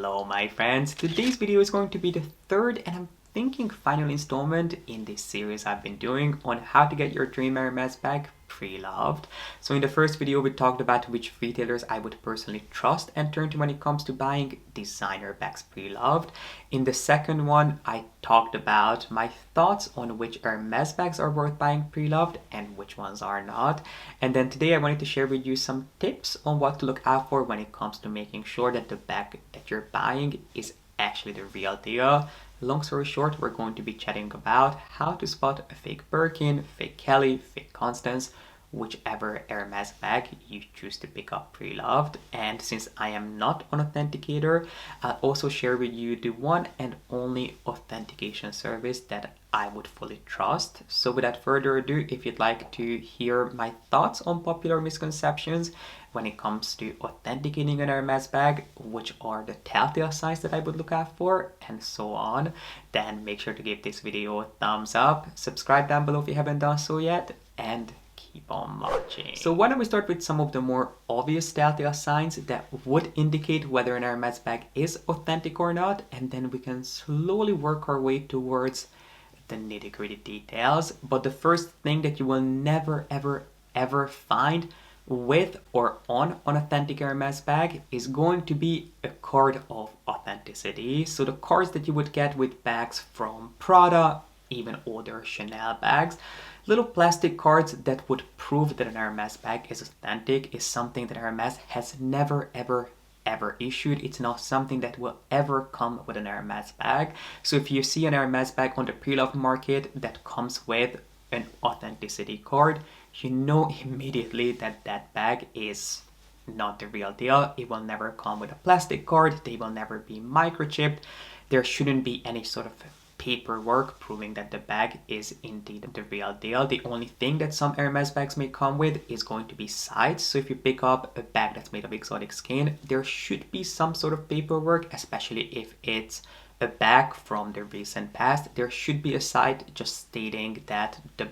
Hello my friends, today's video is going to be the third and I'm thinking final installment in this series I've been doing on how to get your dream Hermes bag pre-loved. So in the first video we talked about which retailers I would personally trust and turn to when it comes to buying designer bags pre-loved. In the second one I talked about my thoughts on which Hermes bags are worth buying pre-loved and which ones are not. And then today I wanted to share with you some tips on what to look out for when it comes to making sure that the bag that you're buying is actually the real deal. Long story short, we're going to be chatting about how to spot a fake Birkin, fake Kelly, fake Constance, whichever Hermes bag you choose to pick up pre-loved. And since I am not an authenticator, I'll also share with you the one and only authentication service that I would fully trust. So without further ado, if you'd like to hear my thoughts on popular misconceptions when it comes to authenticating an Hermes bag, which are the telltale signs that I would look out for, and so on, then make sure to give this video a thumbs up, subscribe down below if you haven't done so yet, and keep on watching. So why don't we start with some of the more obvious telltale signs that would indicate whether an Hermes bag is authentic or not, and then we can slowly work our way towards the nitty-gritty details. But the first thing that you will never ever find with or on an authentic Hermes bag is going to be a card of authenticity. So the cards that you would get with bags from Prada, even older Chanel bags, little plastic cards that would prove that an Hermes bag is authentic, is something that Hermes has never ever issued. It's not something that will ever come with an Hermes bag. So if you see an Hermes bag on the pre-loved market that comes with an authenticity card, you know immediately that that bag is not the real deal. It will never come with a plastic card. They will never be microchipped. There shouldn't be any sort of paperwork proving that the bag is indeed the real deal. The only thing that some Hermes bags may come with is going to be sides. So if you pick up a bag that's made of exotic skin, there should be some sort of paperwork, especially if it's a bag from the recent past. There should be a side just stating that the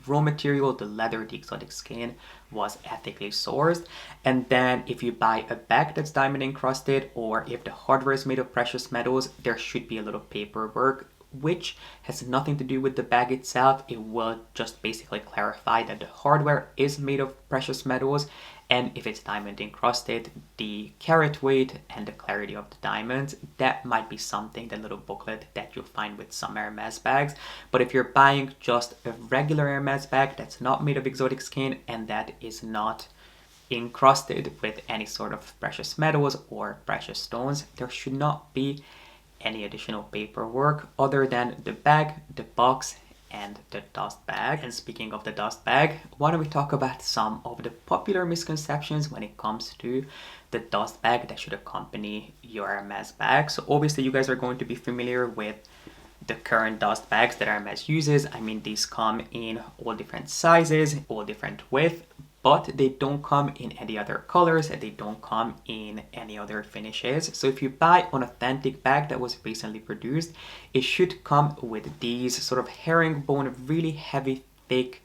raw material, the leather, the exotic skin, was ethically sourced. And then if you buy a bag that's diamond encrusted, or if the hardware is made of precious metals, there should be a little paperwork which has nothing to do with the bag itself. It will just basically clarify that the hardware is made of precious metals, and if it's diamond encrusted, the carat weight and the clarity of the diamonds. That might be something, the little booklet that you'll find with some Hermes bags. But if you're buying just a regular Hermes bag that's not made of exotic skin and that is not encrusted with any sort of precious metals or precious stones, there should not be any additional paperwork other than the bag, the box, and the dust bag. And speaking of the dust bag, why don't we talk about some of the popular misconceptions when it comes to the dust bag that should accompany your Hermes bag. So obviously you guys are going to be familiar with the current dust bags that Hermes uses. I mean, these come in all different sizes, all different width, but they don't come in any other colors and they don't come in any other finishes. So if you buy an authentic bag that was recently produced, it should come with these sort of herringbone, really heavy, thick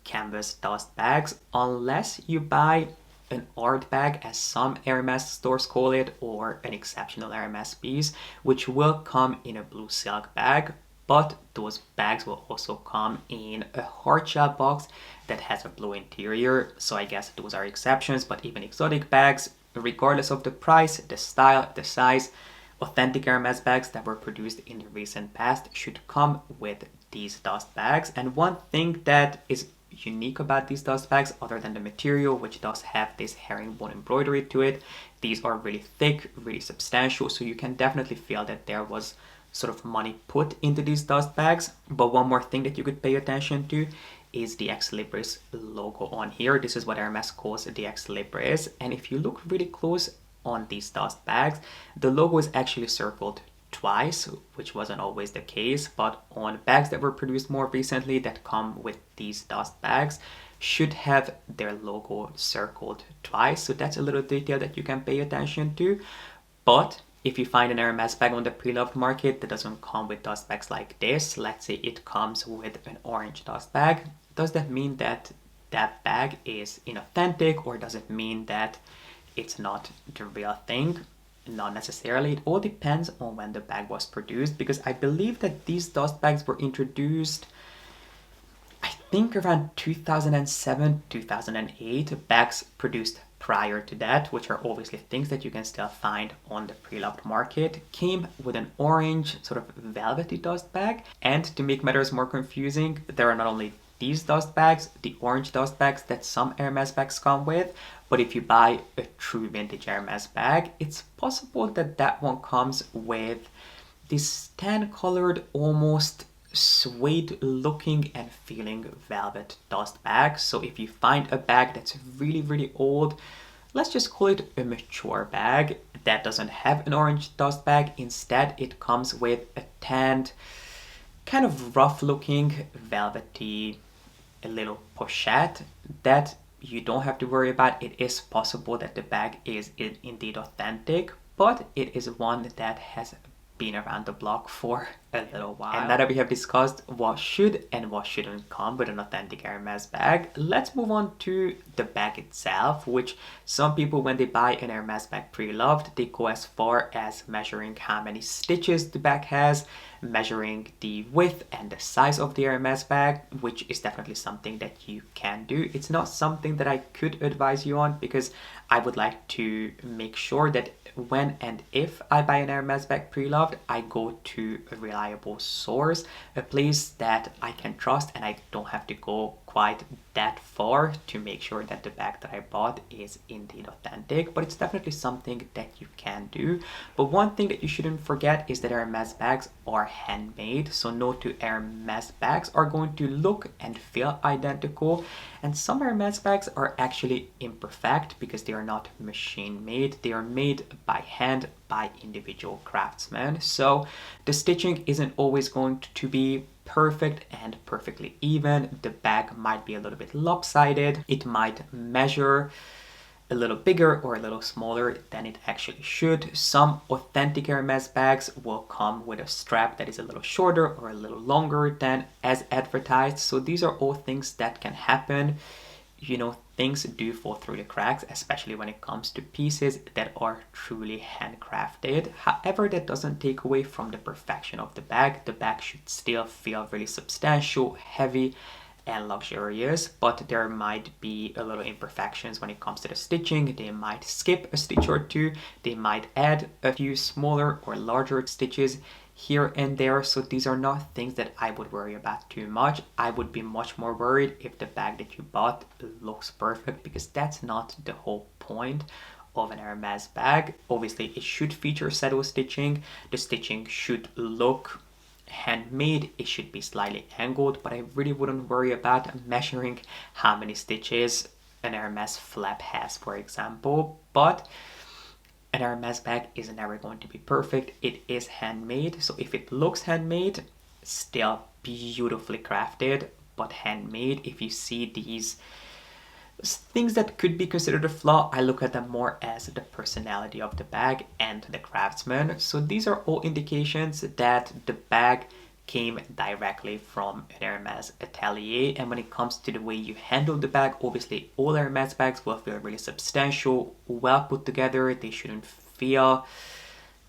canvas dust bags, unless you buy an art bag, as some Hermes stores call it, or an exceptional Hermes piece, which will come in a blue silk bag. But those bags will also come in a hard shell box that has a blue interior. So I guess those are exceptions, but even exotic bags, regardless of the price, the style, the size, authentic Hermes bags that were produced in the recent past should come with these dust bags. And one thing that is unique about these dust bags, other than the material, which does have this herringbone embroidery to it, these are really thick, really substantial, so you can definitely feel that there was sort of money put into these dust bags. But one more thing that you could pay attention to is the Ex Libris logo on here. This is what Hermes calls the Ex Libris, and if you look really close on these dust bags, the logo is actually circled twice, which wasn't always the case, but on bags that were produced more recently that come with these dust bags should have their logo circled twice. So that's a little detail that you can pay attention to. But if you find an Hermes bag on the pre-loved market that doesn't come with dust bags like this, let's say it comes with an orange dust bag, does that mean that that bag is inauthentic, or does it mean that it's not the real thing? Not necessarily. It all depends on when the bag was produced, because I believe that these dust bags were introduced, I think, around 2007, 2008. Bags produced prior to that, which are obviously things that you can still find on the pre-loved market, came with an orange sort of velvety dust bag. And to make matters more confusing, there are not only these dust bags, the orange dust bags that some Hermes bags come with, but if you buy a true vintage Hermes bag, it's possible that that one comes with this tan colored, almost suede looking and feeling velvet dust bag. So if you find a bag that's really old, let's just call it a mature bag that doesn't have an orange dust bag, instead it comes with a tanned, kind of rough looking, velvety, a little pochette, that you don't have to worry about. It is possible that the bag is indeed authentic, but it is one that has been around the block for a little while. And now that we have discussed what should and what shouldn't come with an authentic Hermes bag, let's move on to the bag itself, which some people, when they buy an Hermes bag pre-loved, they go as far as measuring how many stitches the bag has, measuring the width and the size of the Hermes bag, which is definitely something that you can do. It's not something that I could advise you on, because I would like to make sure that when and if I buy an Hermes bag pre-loved, I go to a reliable source, a place that I can trust, and I don't have to go quite that far to make sure that the bag that I bought is indeed authentic. But it's definitely something that you can do. But one thing that you shouldn't forget is that Hermes bags are handmade. So no two Hermes bags are going to look and feel identical, and some Hermes bags are actually imperfect because they are not machine made. They are made by hand by individual craftsmen. So the stitching isn't always going to be perfect and perfectly even. The bag might be a little bit lopsided. It might measure a little bigger or a little smaller than it actually should. Some authentic Hermes bags will come with a strap that is a little shorter or a little longer than as advertised. So these are all things that can happen. You know, things do fall through the cracks, especially when it comes to pieces that are truly handcrafted. However, that doesn't take away from the perfection of the bag. The bag should still feel really substantial, heavy, and luxurious, but there might be a little imperfections when it comes to the stitching. They might skip a stitch or two. They might add a few smaller or larger stitches here and there. So these are not things that I would worry about too much. I would be much more worried if the bag that you bought looks perfect, because that's not the whole point of an Hermes bag. Obviously, it should feature saddle stitching. The stitching should look handmade. It should be slightly angled, but I really wouldn't worry about measuring how many stitches an Hermes flap has, for example. But an Hermes bag is never going to be perfect. It is handmade, so if it looks handmade, still beautifully crafted, but handmade. If you see these things that could be considered a flaw, I look at them more as the personality of the bag and the craftsman. So these are all indications that the bag came directly from an Hermes atelier. And when it comes to the way you handle the bag, obviously all Hermes bags will feel really substantial, well put together. They shouldn't feel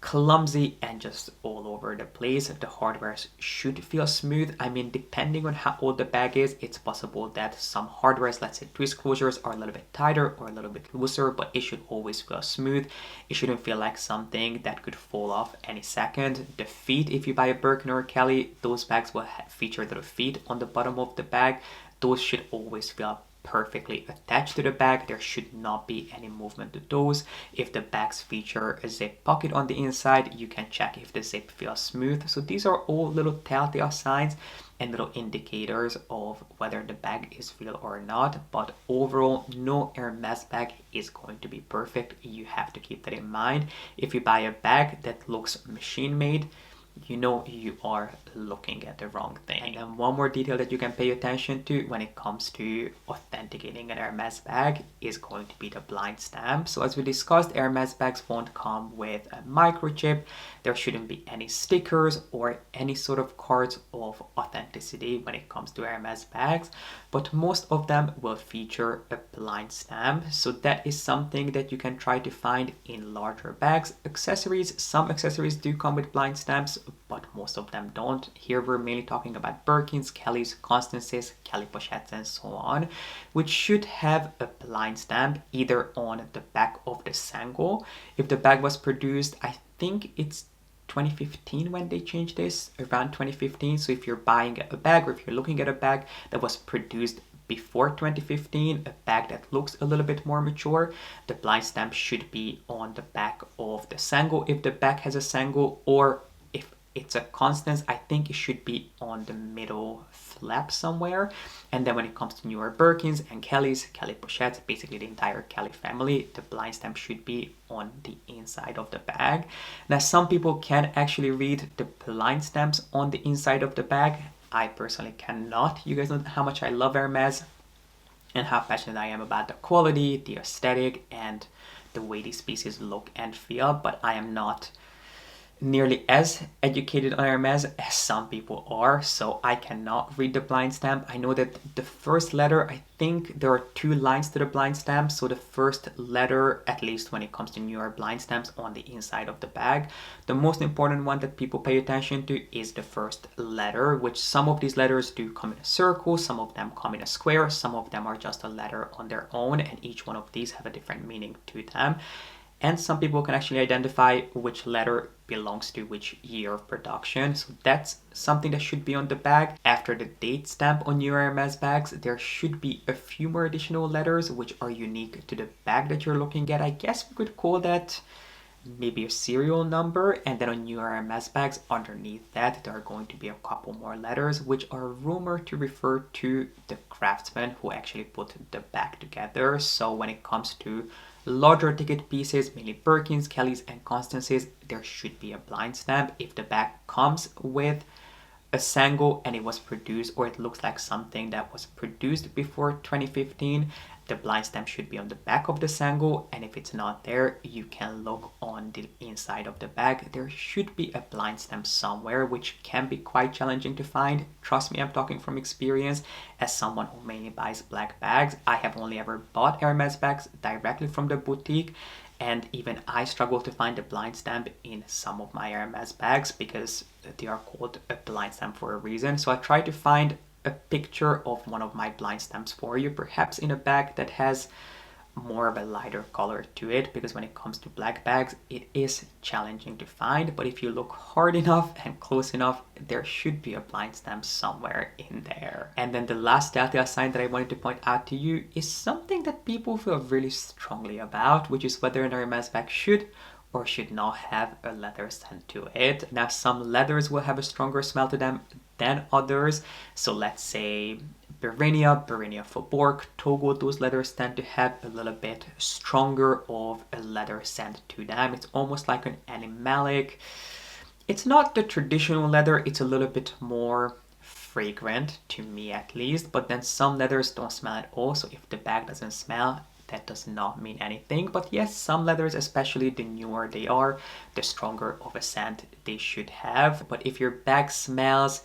clumsy and just all over the place. The hardware should feel smooth. I mean, depending on how old the bag is, it's possible that some hardwares, let's say twist closures, are a little bit tighter or a little bit looser, but it should always feel smooth. It shouldn't feel like something that could fall off any second. The feet, if you buy a Birkin or a Kelly, those bags will feature little feet on the bottom of the bag. Those should always feel perfectly attached to the bag. There should not be any movement to those. If the bags feature a zip pocket on the inside, you can check if the zip feels smooth. So these are all little telltale signs and little indicators of whether the bag is real or not. But overall, no Hermes bag is going to be perfect. You have to keep that in mind. If you buy a bag that looks machine made, you know you are looking at the wrong thing. And then one more detail that you can pay attention to when it comes to authenticating an Hermes bag is going to be the blind stamp. So as we discussed, Hermes bags won't come with a microchip. There shouldn't be any stickers or any sort of cards of authenticity when it comes to Hermes bags, but most of them will feature a blind stamp. So that is something that you can try to find in larger bags. Accessories, some accessories do come with blind stamps, but most of them don't. Here we're mainly talking about Birkins, Kellys, Constances, Kelly pochettes, and so on, which should have a blind stamp either on the back of the sangle. If the bag was produced, I think it's 2015 when they changed this, around 2015. So if you're buying a bag or if you're looking at a bag that was produced before 2015, a bag that looks a little bit more mature, the blind stamp should be on the back of the sangle if the bag has a sangle, or if it's a Constance, I think it should be on the middle flap somewhere. And then when it comes to newer Birkins and Kellys, Kelly pochettes, basically the entire Kelly family, the blind stamp should be on the inside of the bag. Now some people can actually read the blind stamps on the inside of the bag. I personally cannot. You guys know how much I love Hermes and how passionate I am about the quality, the aesthetic, and the way these pieces look and feel, but I am not nearly as educated on Hermes as some people are, so I cannot read the blind stamp. I know that the first letter, I think there are 2 lines to the blind stamp, so the first letter, at least when it comes to newer blind stamps, on the inside of the bag. The most important one that people pay attention to is the first letter, which some of these letters do come in a circle, some of them come in a square, some of them are just a letter on their own, and each one of these have a different meaning to them. And some people can actually identify which letter belongs to which year of production. So that's something that should be on the bag. After the date stamp on newer Hermes bags, there should be a few more additional letters which are unique to the bag that you're looking at. I guess we could call that maybe a serial number. And then on newer Hermes bags, underneath that, there are going to be a couple more letters which are rumored to refer to the craftsman who actually put the bag together. So when it comes to larger ticket pieces, mainly Birkins, Kellys, and Constances, there should be a blind stamp. If the bag comes with a sangle and it was produced, or it looks like something that was produced before 2015, the blind stamp should be on the back of the sangle, and if it's not there, you can look on the inside of the bag. There should be a blind stamp somewhere, which can be quite challenging to find. Trust me, I'm talking from experience. As someone who mainly buys black bags, I have only ever bought Hermes bags directly from the boutique, and even I struggle to find a blind stamp in some of my Hermes bags because they are called a blind stamp for a reason. So I try to find a picture of one of my blind stamps for you, perhaps in a bag that has more of a lighter color to it, because when it comes to black bags, it is challenging to find. But if you look hard enough and close enough, there should be a blind stamp somewhere in there. And then the last telltale sign that I wanted to point out to you is something that people feel really strongly about, which is whether an Hermes bag should or should not have a leather scent to it. Now, some leathers will have a stronger smell to them than others. So let's say Berinia Faubourg, Togo, those leathers tend to have a little bit stronger of a leather scent to them. It's almost like an animalic. It's not the traditional leather, it's a little bit more fragrant, to me at least, but then some leathers don't smell at all. So if the bag doesn't smell, that does not mean anything. But yes, some leathers, especially the newer they are, the stronger of a scent they should have. But if your bag smells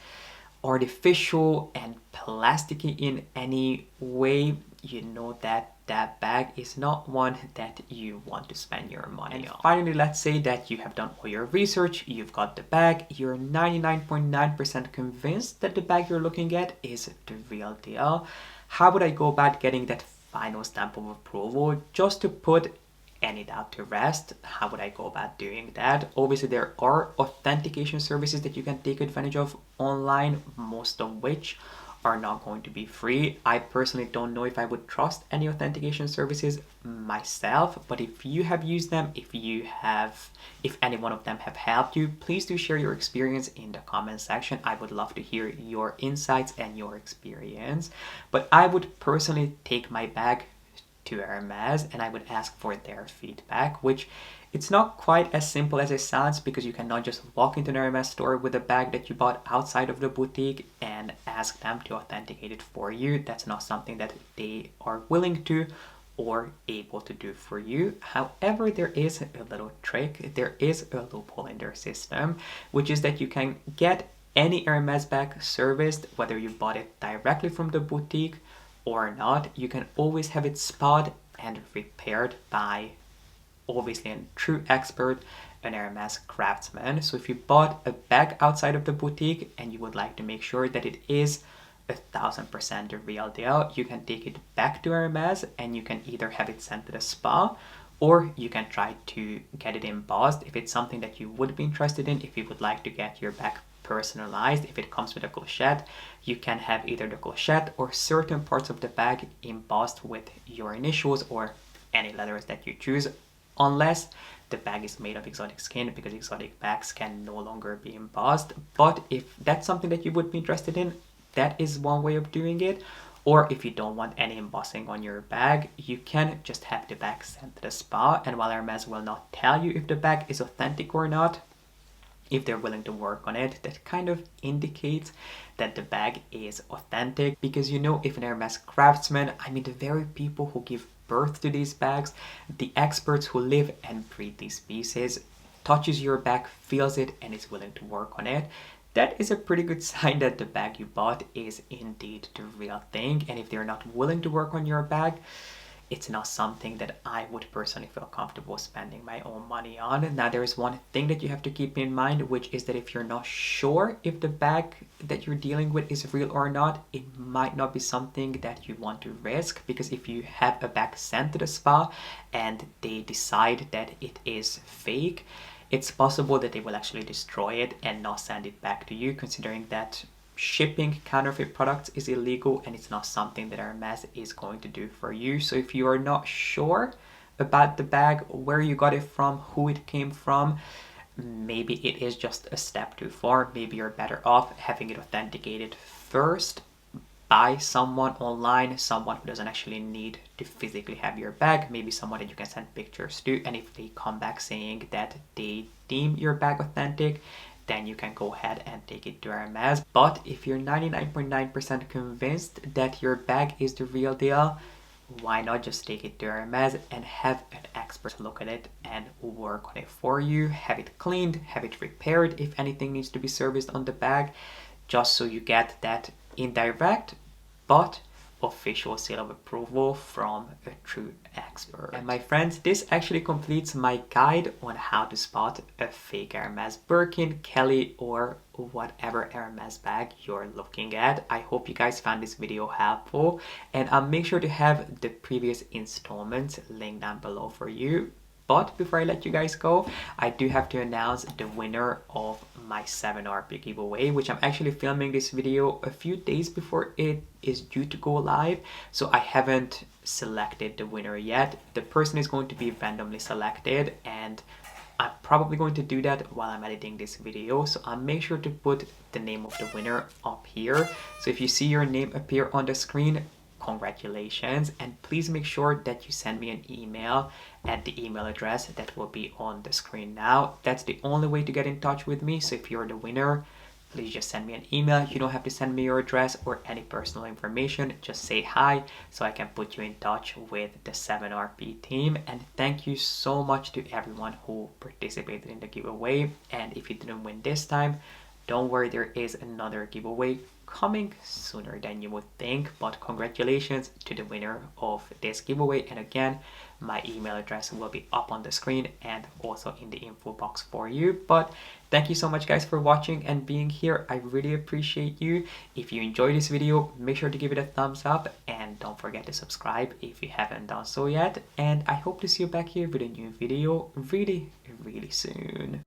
artificial and plasticky in any way, you know that that bag is not one that you want to spend your money on. Finally, let's say that you have done all your research, you've got the bag, you're 99.9% convinced that the bag you're looking at is the real deal. How would I go about getting that final stamp of approval? Just to put any doubt to rest, how would I go about doing that? Obviously, there are authentication services that you can take advantage of online, most of which are not going to be free. I personally don't know if I would trust any authentication services myself, but if you have used them, if any one of them have helped you, please do share your experience in the comment section. I would love to hear your insights and your experience. But I would personally take my bag to Hermes and I would ask for their feedback, which It's not quite as simple as it sounds, because you cannot just walk into an Hermes store with a bag that you bought outside of the boutique and ask them to authenticate it for you. That's not something that they are willing to or able to do for you. However, there is a little trick, there is a loophole in their system, which is that you can get any Hermes bag serviced, whether you bought it directly from the boutique or not. You can always have it spot and repaired by obviously a true expert, an Hermes craftsman. So if you bought a bag outside of the boutique and you would like to make sure that it is 1000% the real deal, you can take it back to Hermes and you can either have it sent to the spa, or you can try to get it embossed if it's something that you would be interested in. If you would like to get your bag personalized, if it comes with a clochette, you can have either the clochette or certain parts of the bag embossed with your initials or any letters that you choose, unless the bag is made of exotic skin, because exotic bags can no longer be embossed. But if that's something that you would be interested in, that is one way of doing it. Or if you don't want any embossing on your bag, you can just have the bag sent to the spa, and while Hermes will not tell you if the bag is authentic or not, if they're willing to work on it, that kind of indicates that the bag is authentic. Because you know, if an Hermes craftsman, I mean the very people who give birth to these bags, the experts who live and breathe these pieces, touches your bag, feels it, and is willing to work on it, that is a pretty good sign that the bag you bought is indeed the real thing. And if they're not willing to work on your bag, it's not something that I would personally feel comfortable spending my own money on. Now, there is one thing that you have to keep in mind, which is that if you're not sure if the bag that you're dealing with is real or not, it might not be something that you want to risk. Because if you have a bag sent to the spa and they decide that it is fake, it's possible that they will actually destroy it and not send it back to you, considering that shipping counterfeit products is illegal and it's not something that Hermes is going to do for you. So if you are not sure about the bag, where you got it from, who it came from, maybe it is just a step too far. Maybe you're better off having it authenticated first by someone online, someone who doesn't actually need to physically have your bag, maybe someone that you can send pictures to, and if they come back saying that they deem your bag authentic, then you can go ahead and take it to Hermes. But if you're 99.9% convinced that your bag is the real deal, why not just take it to Hermes and have an expert look at it and work on it for you, have it cleaned, have it repaired if anything needs to be serviced on the bag, just so you get that indirect but official seal of approval from a true expert. And my friends, this actually completes my guide on how to spot a fake Hermes Birkin, Kelly, or whatever Hermes bag you're looking at. I hope you guys found this video helpful, and I'll make sure to have the previous installments linked down below for you. But before I let you guys go, I do have to announce the winner of my 7RP giveaway, which I'm actually filming this video a few days before it is due to go live. So I haven't selected the winner yet. The person is going to be randomly selected, and I'm probably going to do that while I'm editing this video. So I'll make sure to put the name of the winner up here. So if you see your name appear on the screen, congratulations, and please make sure that you send me an email at the email address that will be on the screen now. That's the only way to get in touch with me. So if you're the winner, please just send me an email. You don't have to send me your address or any personal information. Just say hi so I can put you in touch with the 7RP team. And thank you so much to everyone who participated in the giveaway. And if you didn't win this time, don't worry, there is another giveaway coming sooner than you would think. But congratulations to the winner of this giveaway. And again, my email address will be up on the screen and also in the info box for you. But thank you so much guys for watching and being here. I really appreciate you. If you enjoyed this video, make sure to give it a thumbs up and don't forget to subscribe if you haven't done so yet. And I hope to see you back here with a new video really soon.